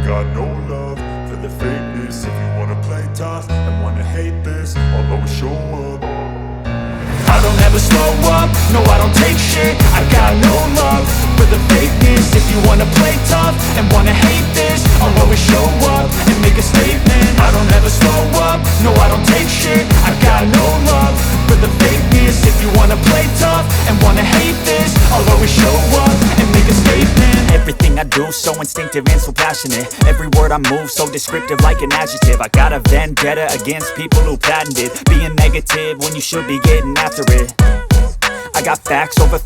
got no love for the fakeness. If you wanna play tough and wanna hate this, I'll always show up. I don't ever slow up, no I don't take shit. I got no love for the fakeness. If you wanna play tough and wanna hate this, I'll always show up and make a statement. I don't ever slow up, no I don't take shit. I got no love for the fakeness. If you wanna play tough and wanna hate this, I'll always show up and make a statement. Everything I do so instinctive and so passionate. Every word I move so descriptive like an adjective. I got a vendetta against people who patented being negative when you should be getting after it. I got facts over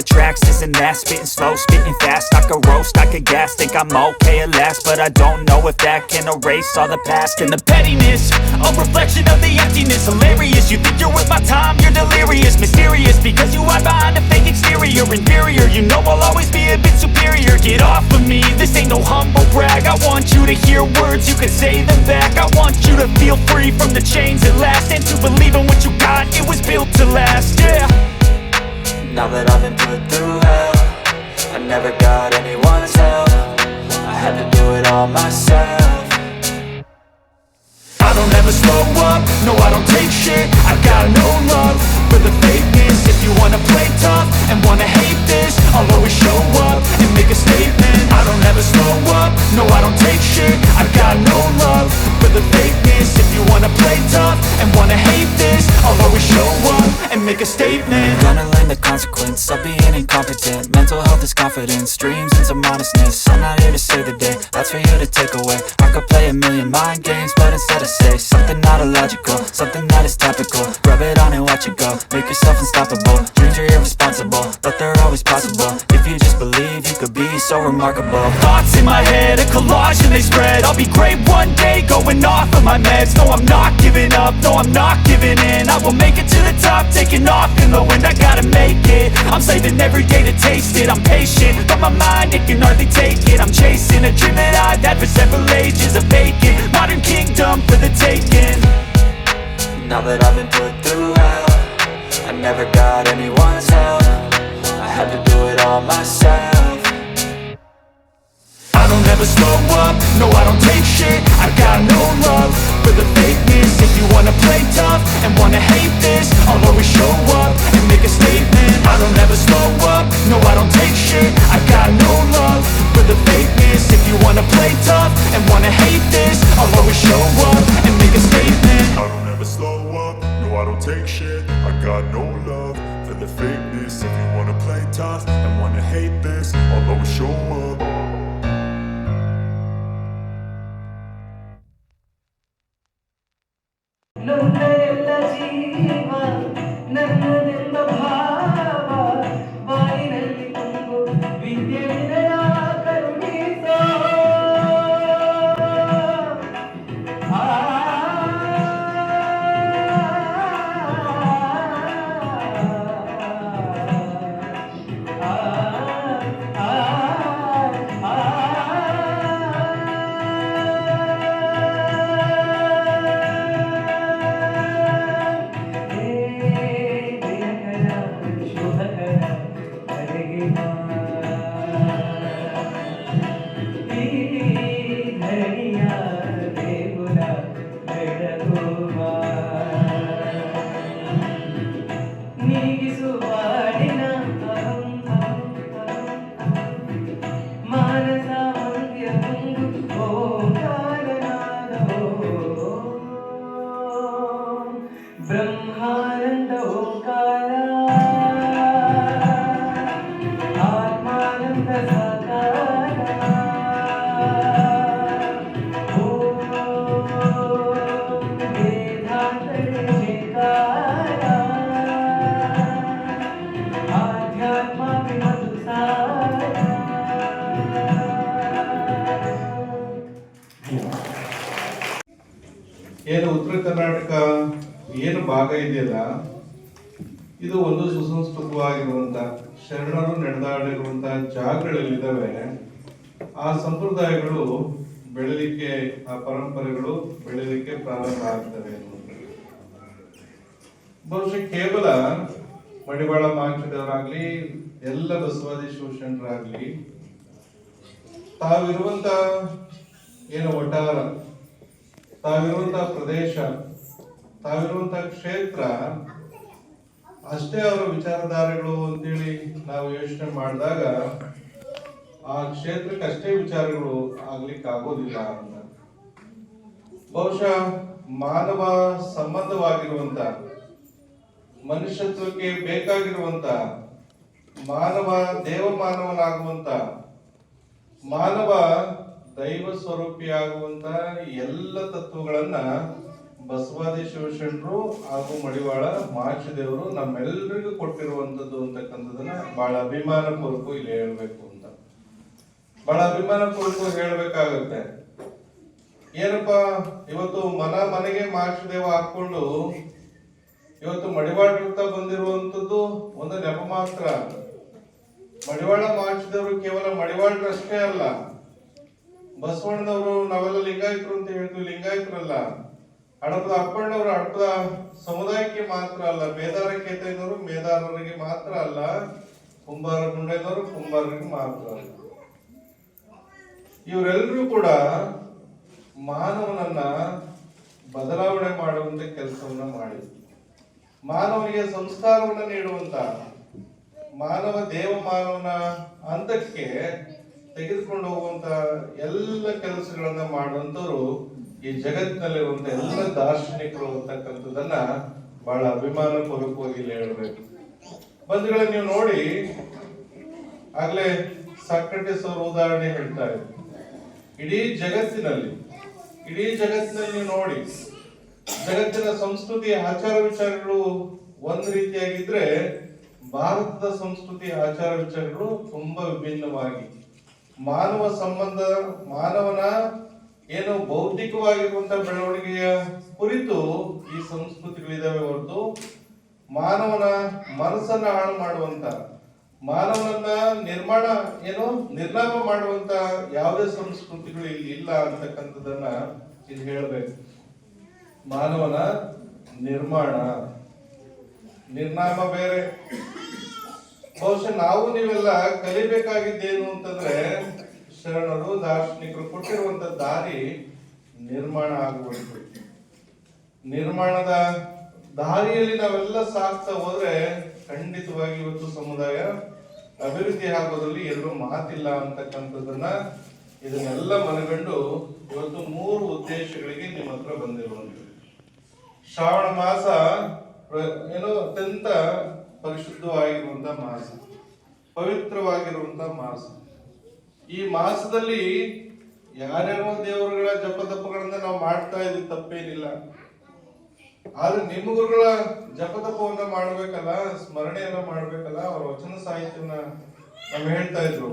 tracks, this and that. Spitting slow, spitting fast. I could roast, I could gas. Think I'm okay at last, but I don't know if that can erase all the past. And the pettiness, a reflection of the emptiness. Hilarious, you think you're worth my time, you're delirious. Mysterious, because you hide behind a fake exterior. Inferior, you know I'll always be a bit superior. Get off of me, this ain't no humble brag. I want you to hear words, you can say them back. I want you to feel free from the chains at last, and to believe in what you got, it was built to last, yeah. Now that I've been put through hell, I never got anyone's help. I had to do it all myself. I don't ever slow up, no I don't take shit. I got no love for the fakeness. If you wanna play tough and wanna hate this, I'll always show up and make a statement. I don't ever slow up, no I don't take shit. I got no love for the fakeness. If you wanna play tough and wanna hate this, I'll always show up and make a statement. Gonna learn the consequence of being incompetent. Mental health is confidence, dreams and some modestness. I'm not here to save the day, that's for you to take away. I could play a million mind games, but instead I say something not illogical, something that is topical. Rub it on and watch it go, make yourself unstoppable. Dreams are irresponsible, but they're always possible. If you just believe, you could be so remarkable. Thoughts in my head, a collage and they spread. I'll be great one day, going off of my meds. No I'm not giving up, no I'm not giving in. I will make it to the top, taking off in the wind. I gotta make it, I'm saving every day to taste it. I'm patient, but my mind, it can hardly take it. I'm chasing a dream that I've had for several ages. A vacant, modern kingdom for the taking. Now that I've been put through hell, I never got anyone's help. I had to do it all myself. I don't ever slow up, no I don't take shit. I got no love for the fakeness. If you wanna play tough and wanna hate this, I'll always show up and make a statement. I don't ever slow up, no I don't take shit. I got no love for the fakeness. If you wanna play tough and wanna hate this, I'll always show up and make a statement. I don't ever slow up, no I don't take shit. I got no love for the fakeness. If you wanna play tough and wanna hate this, I'll always show up. ನೊಂದರೆಲ್ಲ ಜೀವ ನನ್ನದೆಂಬ ಭಾವ ಬಾಯಿನಲ್ಲಿ ತುಂಬು ವಿದ್ಯೆ ವಿನಯ ಕರುಣಿಸೋ ಆ ಬ್ರಹ್ಮಾನಂದ ಓಂಕಾರ ಆತ್ಮಾನಂದ ಸಾಕಾರ ಓಂ ವೇದಾಂತರೇ ವೇಕಾರ ಆಧ್ಯಾತ್ಮ ವಿಮಧು ಸಾರ. ಏನು ಉತ್ತರ ಕರ್ನಾಟಕ ಏನು ಭಾಗ ಇದೆಯಲ್ಲ, ಇದು ಒಂದು ಸುಸಂಸ್ಕೃತವಾಗಿರುವಂತ ಶರಣರು ನಡೆದಾಡಿರುವಂತಹ ಜಾಗಗಳಲ್ಲಿದ್ದಾವೆ. ಆ ಸಂಪ್ರದಾಯಗಳು ಬೆಳಲಿಕ್ಕೆ, ಆ ಪರಂಪರೆಗಳು ಬೆಳಲಿಕ್ಕೆ ಪ್ರಾರಂಭ ಆಗ್ತವೆ. ಬಹುಶಃ ಕೇವಲ ಮಡಿವಾಳ ಮಾಂಚದವರಾಗ್ಲಿ, ಎಲ್ಲ ಬಸವಾದಿ ಶೋಷಣರಾಗ್ಲಿ, ತಾವಿರುವಂತ ಏನು ವಟಾರ, ತಾವಿರುವಂತಹ ಪ್ರದೇಶ, ತಾವಿರುವಂತಹ ಕ್ಷೇತ್ರ ಅಷ್ಟೇ ಅವರ ವಿಚಾರಧಾರೆಗಳು ಅಂತೇಳಿ ನಾವು ಯೋಚನೆ ಮಾಡಿದಾಗ ಆ ಕ್ಷೇತ್ರಕ್ಕೆ ಅಷ್ಟೇ ವಿಚಾರಗಳು ಆಗ್ಲಿಕ್ಕೆ ಆಗೋದಿಲ್ಲ ಅಂತ. ಬಹುಶಃ ಮಾನವ ಸಂಬಂಧವಾಗಿರುವಂತ, ಮನುಷ್ಯತ್ವಕ್ಕೆ ಬೇಕಾಗಿರುವಂತ, ಮಾನವ ದೇವಮಾನವನಾಗುವಂತ, ಮಾನವ ದೈವ ಸ್ವರೂಪಿಯಾಗುವಂತ ಎಲ್ಲ ತತ್ವಗಳನ್ನ ಬಸವಾದಿ ಶಿವಶರಣರು ಹಾಗೂ ಮಡಿವಾಳ ಮಾಚಿದೇವರು ನಮ್ಮೆಲ್ಲರಿಗೂ ಕೊಟ್ಟಿರುವಂತದ್ದು ಅಂತಕ್ಕಂಥದನ್ನ ಬಹಳ ಅಭಿಮಾನ ಪೂರ್ವಕ ಇಲ್ಲಿ ಹೇಳ್ಬೇಕು ಅಂತ, ಬಹಳ ಅಭಿಮಾನ ಪೂರ್ವಕ ಹೇಳ್ಬೇಕಾಗತ್ತೆ. ಏನಪ್ಪಾ ಇವತ್ತು ಮನೆಗೆ ಮಾಚಿದೇವ ಹಾಕೊಂಡು ಇವತ್ತು ಮಡಿವಾಳ ಬಂದಿರುವಂತದ್ದು ಒಂದು ನೆಪ ಮಾತ್ರ. ಮಡಿವಾಳ ಮಾಚಿದೇವರು ಕೇವಲ ಮಡಿವಾಳರಷ್ಟೇ ಅಲ್ಲ, ಬಸವಣ್ಣನವರು ನಾವೆಲ್ಲ ಲಿಂಗಾಯತರು ಅಂತ ಹೇಳ್ತೀವಿ, ಲಿಂಗಾಯತರಲ್ಲ. ಹಡಪದ ಅಪ್ಪಣ್ಣವರು ಹಡಪದ ಸಮುದಾಯಕ್ಕೆ ಮಾತ್ರ ಅಲ್ಲ, ಮೇದಾರ ಕೇತಯ್ಯನವರು ಮೇದಾರರಿಗೆ ಮಾತ್ರ ಅಲ್ಲ, ಕುಂಬಾರ ಗುಂಡಯ್ಯನವರು ಕುಂಬಾರರಿಗೆ ಮಾತ್ರ ಅಲ್ಲ. ಇವರೆಲ್ಲರೂ ಕೂಡ ಮಾನವನನ್ನ ಬದಲಾವಣೆ ಮಾಡುವಂತ ಕೆಲಸವನ್ನ ಮಾಡಿ, ಮಾನವನಿಗೆ ಸಂಸ್ಕಾರವನ್ನ ನೀಡುವಂತ, ಮಾನವ ದೇವ ಮಾನವನ ಹಂತಕ್ಕೆ ತೆಗೆದುಕೊಂಡು ಹೋಗುವಂತ ಎಲ್ಲ ಕೆಲಸಗಳನ್ನ ಮಾಡುವಂತವ್ರು ಈ ಜಗತ್ತಿನಲ್ಲಿರುವಂತ ಎಲ್ಲ ದಾರ್ಶನಿಕರು ಅಂತಕ್ಕಂಥದ್ದನ್ನ ಬಹಳ ಅಭಿಮಾನ ಪೂರ್ವಕವಾಗಿ ಇಲ್ಲಿ ಹೇಳ್ಬೇಕು. ಬಂಧುಗಳೇ, ನೀವು ನೋಡಿ, ಆಗ್ಲೇ ಸಾಕ್ರಟಿಸ್ ಅವರು ಉದಾಹರಣೆ ಹೇಳ್ತಾ ಇದ್ರು. ಇಡೀ ಜಗತ್ತಿನಲ್ಲಿ ನೀವು ನೋಡಿ, ಜಗತ್ತಿನ ಸಂಸ್ಕೃತಿ ಆಚಾರ ವಿಚಾರಗಳು ಒಂದ್ ರೀತಿಯಾಗಿದ್ರೆ ಭಾರತದ ಸಂಸ್ಕೃತಿ ಆಚಾರ ವಿಚಾರಗಳು ತುಂಬಾ ವಿಭಿನ್ನವಾಗಿ, ಮಾನವ ಸಂಬಂಧ, ಮಾನವನ ಏನು ಬೌದ್ಧಿಕವಾಗಿರುವಂತ ಬೆಳವಣಿಗೆಯ ಕುರಿತು ಈ ಸಂಸ್ಕೃತಿಗಳಿದಾವೆ ಹೊರತು ಮಾನವನ ಮನಸ್ಸನ್ನ ಹಾಳು ಮಾಡುವಂತ, ಮಾನವನನ್ನ ನಿರ್ನಾಮ ಮಾಡುವಂತ ಯಾವುದೇ ಸಂಸ್ಕೃತಿಗಳು ಇಲ್ಲಿ ಇಲ್ಲ ಅಂತಕ್ಕಂಥದ್ದನ್ನ ಇಲ್ಲಿ ಹೇಳ್ಬೇಕು. ಮಾನವನ ನಿರ್ನಾಮ ಬೇರೆ. ಬಹುಶಃ ನಾವು ನೀವೆಲ್ಲ ಕಲಿಬೇಕಾಗಿದ್ದೇನು ಅಂತಂದ್ರೆ, ಶರಣರು ದಾರ್ಶನಿಕರು ಕೊಟ್ಟಿರುವಂತ ದಾರಿ ನಿರ್ಮಾಣ ಆಗಬೇಕು. ನಿರ್ಮಾಣದ ದಾರಿಯಲ್ಲಿ ನಾವೆಲ್ಲ ಸಾಕ್ತಾ ಹೋದ್ರೆ ಖಂಡಿತವಾಗಿ ಇವತ್ತು ಸಮುದಾಯ ಅಭಿವೃದ್ಧಿ ಆಗೋದ್ರಲ್ಲಿ ಎಲ್ಲೂ ಮಾತಿಲ್ಲ ಅಂತಕ್ಕಂಥದ್ದನ್ನ ಇದನ್ನೆಲ್ಲ ಮನಗಂಡು ಇವತ್ತು 3 ಉದ್ದೇಶಗಳಿಗೆ ನಿಮ್ಮ ಹತ್ರ ಬಂದಿರುವಂತ. ಶ್ರಾವಣ ಮಾಸ ಅತ್ಯಂತ ಪರಿಶುದ್ಧವಾಗಿರುವಂತ ಮಾಸ, ಪವಿತ್ರವಾಗಿರುವಂತ ಮಾಸ. ಈ ಮಾಸದಲ್ಲಿ ಯಾರ್ಯಾರೋ ದೇವರುಗಳ ಜಪತಪಗಳನ್ನ ನಾವು ಮಾಡ್ತಾ ಇದ್ವಿ, ತಪ್ಪೇನಿಲ್ಲ. ಆದ್ರೆ ನಿಮ್ಮ ಗುರುಗಳ ಜಪತಪವನ್ನ ಮಾಡ್ಬೇಕಲ್ಲ, ಸ್ಮರಣೆಯನ್ನ ಮಾಡ್ಬೇಕಲ್ಲ, ಅವರ ವಚನ ಸಾಹಿತ್ಯವನ್ನ ನಾವು ಹೇಳ್ತಾ ಇದ್ರು.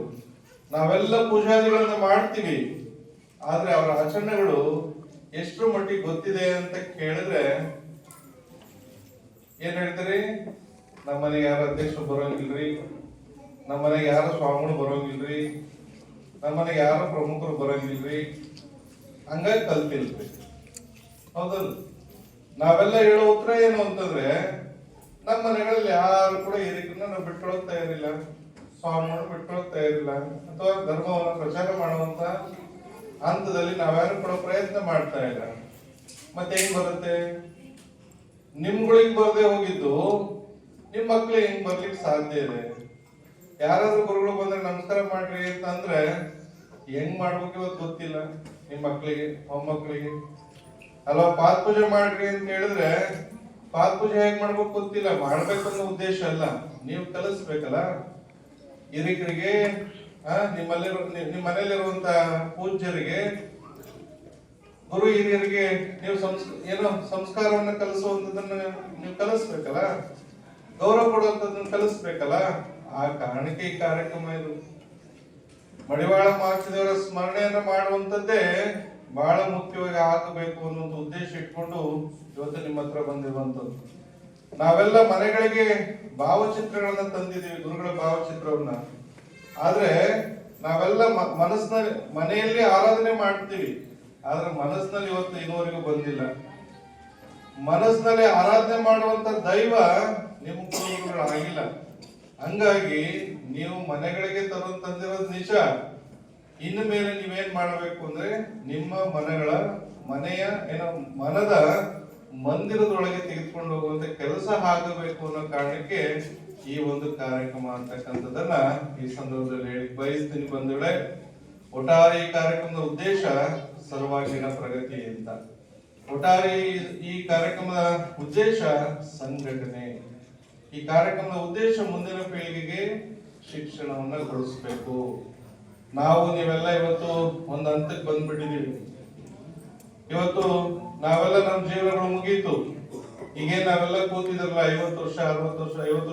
ನಾವೆಲ್ಲ ಪೂಜಾದಿಗಳನ್ನ ಮಾಡ್ತೀವಿ, ಆದ್ರೆ ಅವರ ಆಚರಣೆಗಳು ಎಷ್ಟು ಮಟ್ಟಿಗೆ ಗೊತ್ತಿದೆ ಅಂತ ಕೇಳಿದ್ರೆ ಏನ್ ಹೇಳ್ತೀರಿ? ನಮ್ಮನೆಗೆ ಯಾರು ಅಧ್ಯಕ್ಷರು ಬರೋಂಗಿಲ್ರಿ, ನಮ್ಮನೆಗೆ ಯಾರು ಸ್ವಾಮಿಗಳು ಬರೋಂಗಿಲ್ರಿ, ನಮ್ಮನೆಗೆ ಯಾರು ಪ್ರಮುಖರು ಬರೋಂಗಿಲ್ರಿ, ಹಂಗಾಗಿ ಕಲ್ತಿಲ್ರಿ. ಹೌದಲ್ಲ? ನಾವೆಲ್ಲ ಹೇಳೋ ಉತ್ತರ ಏನು ಅಂತಂದ್ರೆ, ನಮ್ಮ ಮನೆಗಳಲ್ಲಿ ಯಾರು ಕೂಡ ಹಿರಿಕರನ್ನ ನಾವು ಬಿಟ್ಕೊಳಕ್ ತಯಾರಿಲ್ಲ, ಸ್ವಾಮಿಗಳು ಬಿಟ್ಕೊಳಕ್ ತಯಾರಿಲ್ಲ, ಅಥವಾ ಧರ್ಮವನ್ನು ಪ್ರಚಾರ ಮಾಡುವಂತ ಹಂತದಲ್ಲಿ ನಾವ್ಯಾರು ಕೂಡ ಪ್ರಯತ್ನ ಮಾಡ್ತಾ ಇಲ್ಲ. ಮತ್ತೆ ಹೆಂಗ್ ಬರುತ್ತೆ? ನಿಮ್ಗಳಿಗೆ ಬರದೆ ಹೋಗಿದ್ದು ನಿಮ್ ಮಕ್ಳಿಗೆ ಹೆಂಗ್ ಬರ್ಲಿಕ್ಕೆ ಸಾಧ್ಯ ಇದೆ? ಯಾರಾದ್ರೂ ಗುರುಗಳು ಬಂದ್ರೆ ನಮಸ್ಕಾರ ಮಾಡ್ರಿ ಅಂತಂದ್ರೆ ಹೆಂಗ್ ಮಾಡ್ಬೇಕು ಇವತ್ತು ಗೊತ್ತಿಲ್ಲ ನಿಮ್ ಮಕ್ಳಿಗೆ, ಮೊಮ್ಮಕ್ಳಿಗೆ. ಅಲ್ವಾ? ಪಾತ್ ಪೂಜೆ ಮಾಡ್ರಿ ಅಂತ ಹೇಳಿದ್ರೆ ಪಾತ್ ಪೂಜೆ ಹೇಗ್ ಮಾಡ್ಬೇಕು ಗೊತ್ತಿಲ್ಲ. ಮಾಡ್ಬೇಕನ್ನೋ ಉದ್ದೇಶ ಅಲ್ಲ, ನೀವು ಕಲಿಸ್ಬೇಕಲ್ಲ ಹಿರಿಕರಿಗೆ, ನಿಮ್ಮ ಮನೆಯಲ್ಲಿರುವಂತ ಪೂಜ್ಯರಿಗೆ, ಗುರು ಹಿರಿಯರಿಗೆ ನೀವು ಸಂಸ್ಕಾರವನ್ನ ಕಲಿಸುವಂತದನ್ನ ನೀವು ಕಲಿಸ್ಬೇಕಲ್ಲ, ಗೌರವ ಕೊಡುವಂತದನ್ನ ಕಲಿಸ್ಬೇಕಲ್ಲ. ಆ ಕಾರಣಕ್ಕೆ ಈ ಕಾರ್ಯಕ್ರಮ ಇದು. ಮಡಿವಾಳ ಮಾಚಿದೇವರ ಸ್ಮರಣೆಯನ್ನ ಮಾಡುವಂತದ್ದೇ ಬಹಳ ಮುಖ್ಯವಾಗಿ ಆಗಬೇಕು ಅನ್ನೋ ಉದ್ದೇಶ ಇಟ್ಕೊಂಡು ಇವತ್ತು ನಿಮ್ಮ ಹತ್ರ ಬಂದಿರುವಂತದ್ದು. ನಾವೆಲ್ಲ ಮನೆಗಳಿಗೆ ಭಾವಚಿತ್ರಗಳನ್ನ ತಂದಿದ್ದೀವಿ, ಗುರುಗಳ ಭಾವಚಿತ್ರವನ್ನ. ಆದ್ರೆ ನಾವೆಲ್ಲ ಮನಸ್ಸಿನಲ್ಲಿ ಮನೆಯಲ್ಲಿ ಆರಾಧನೆ ಮಾಡ್ತೀವಿ, ಆದ್ರೆ ಮನಸ್ಸಿನಲ್ಲಿ ಇವತ್ತು ಇನ್ನುವರೆಗೂ ಬಂದಿಲ್ಲ. ಮನಸ್ಸಿನಲ್ಲಿ ಆರಾಧನೆ ಮಾಡುವಂತ ದೈವ ನಿಮ್ಮ ಗುರುಗಳು ಆಗಿಲ್ಲ. ಹಂಗಾಗಿ ನೀವು ಮನೆಗಳಿಗೆ ತಂದಿರೋದು ನಿಜ. ಇನ್ನು ಮೇಲೆ ನೀವೇನ್ ಮಾಡಬೇಕು ಅಂದ್ರೆ ನಿಮ್ಮ ಮನೆಯ ಮನದ ಮಂದಿರದೊಳಗೆ ತೆಗೆದುಕೊಂಡು ಹೋಗುವಂತ ಕೆಲಸ ಆಗಬೇಕು ಅನ್ನೋ ಕಾರಣಕ್ಕೆ ಈ ಒಂದು ಕಾರ್ಯಕ್ರಮ ಅಂತಕ್ಕಂಥದ್ದನ್ನ ಈ ಸಂದರ್ಭದಲ್ಲಿ ಹೇಳಿ ಬಯಸ್ತೀನಿ ಬಂಧುಗಳೇ. ಒಟ್ಟಾರೆ ಈ ಕಾರ್ಯಕ್ರಮದ ಉದ್ದೇಶ ಸರ್ವಾಂಗೀಣ ಪ್ರಗತಿ ಅಂತ. ಒಟ್ಟಾರೆ ಈ ಕಾರ್ಯಕ್ರಮದ ಉದ್ದೇಶ ಸಂಘಟನೆ. ಈ ಕಾರ್ಯಕ್ರಮದ ಉದ್ದೇಶ ಮುಂದಿನ ಪೀಳಿಗೆಗೆ ಶಿಕ್ಷಣವನ್ನ ಕೊಡಿಸ್ಬೇಕು. ನಾವು ನೀವೆಲ್ಲ ಇವತ್ತು ಒಂದು ಹಂತಕ್ಕೆ ಬಂದ್ಬಿಟ್ಟಿದೀವಿ. ಇವತ್ತು ನಾವೆಲ್ಲ ನಮ್ಮ ಜೀವನಗಳು ಮುಗೀತು. ಈಗೇನ್ ನಾವೆಲ್ಲ ಕೂತಿದ್ರಲ್ಲ 50 ವರ್ಷ 60 ವರ್ಷ 50 ವರ್ಷ